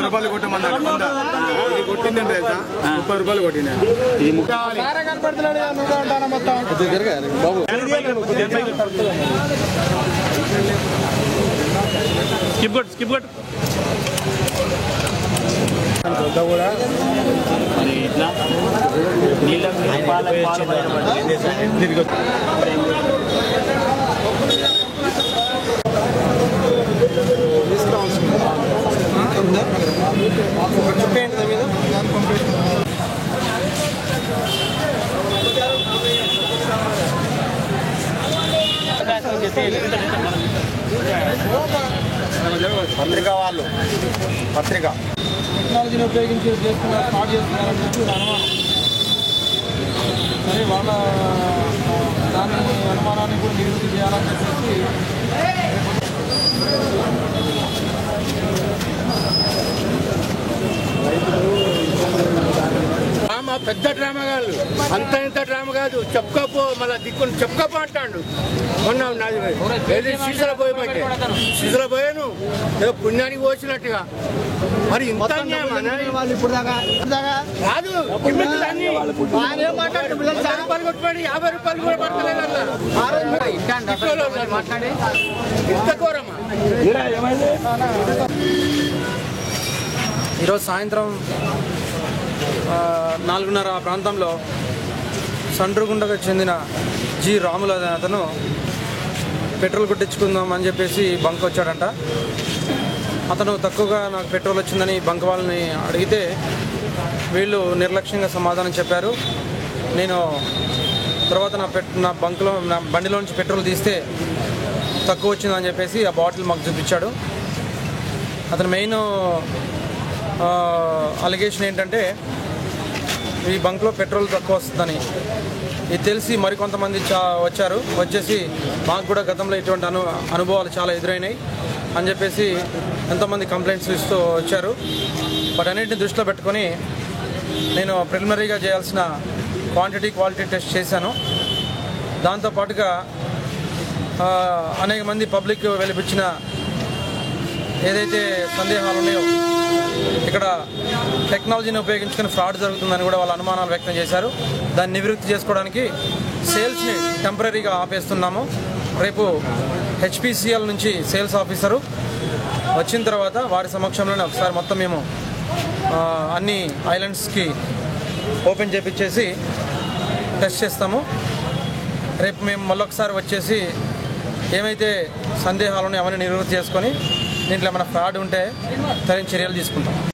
రూపాయలు కొట్టమన్నారు. కొట్టిందండి తెలుసా, 30 రూపాయలు కొట్టింది. స్కిప్ కొట్టు కూడా మరి ఇట్లా నీళ్ళ పత్రిక వాళ్ళు టెక్నాలజీని ఉపయోగించి స్టార్ట్ చేస్తున్నారని చెప్పి అనుమానం. సరే వాళ్ళ దాని అనుమానాన్ని కూడా నివృత్తి చేయాలని చెప్పేసి పెద్ద డ్రామా కాదు, అంత ఇంత డ్రామా కాదు. చెప్పుకోపో మళ్ళీ దిక్కుని చెప్పుకోపో అంటాడు. మొన్న సీజల పోయాను ఏదో పుణ్యానికి పోసినట్టుగా. మరి ఇంత కాదు రూపాయలు కొట్టుబడి 50 రూపాయలు కూడా పడతలేదు మాట్లాడి ఇంత ఘోరమా. ఈరోజు సాయంత్రం 4:30 ప్రాంతంలో సండ్రుగుండకు చెందిన జి రాములు అనే అతను పెట్రోల్ కొట్టించుకుందాం అని చెప్పేసి బంక్ వచ్చాడంట. అతను తక్కువగా నాకు పెట్రోల్ వచ్చిందని బంక్ వాళ్ళని అడిగితే వీళ్ళు నిర్లక్ష్యంగా సమాధానం చెప్పారు. నేను తర్వాత నా బండిలో నుంచి పెట్రోల్ తీస్తే తక్కువ వచ్చిందని చెప్పేసి ఆ బాటిల్ మాకు చూపించాడు. అతని మెయిన్ అలిగేషన్ ఏంటంటే ఈ బంక్లో పెట్రోల్ తక్కువ వస్తుందని. ఇది తెలిసి మరికొంతమంది వచ్చేసి మాకు కూడా గతంలో ఇటువంటి అనుభవాలు చాలా ఎదురైనాయి అని చెప్పేసి ఎంతోమంది కంప్లైంట్స్ ఇస్తూ వచ్చారు. వాటన్నిటిని దృష్టిలో పెట్టుకొని నేను ప్రిలిమినరీగా చేయాల్సిన క్వాలిటీ టెస్ట్ చేశాను. దాంతోపాటుగా అనేక మంది పబ్లిక్ వెలిపించిన ఏదైతే సందేహాలు ఉన్నాయో ఇక్కడ టెక్నాలజీని ఉపయోగించుకొని ఫ్రాడ్ జరుగుతుందని కూడా వాళ్ళ అనుమానాలు వ్యక్తం చేశారు. దాన్ని నివృత్తి చేసుకోవడానికి సేల్స్ని టెంపరీగా ఆపేస్తున్నాము. రేపు హెచ్పిసిఎల్ నుంచి సేల్స్ ఆఫీసరు వచ్చిన తర్వాత వారి సమక్షంలోనే ఒకసారి మొత్తం మేము అన్ని ఐలాండ్స్కి ఓపెన్ చేపించేసి టెస్ట్ చేస్తాము. రేపు మేము మళ్ళొకసారి వచ్చేసి ఏమైతే సందేహాలు ఉన్నాయో అవన్నీ నివృత్తి చేసుకొని దీంట్లో ఏమైనా ఫ్రాడ్ ఉంటే తగిన చర్యలు తీసుకుంటాం.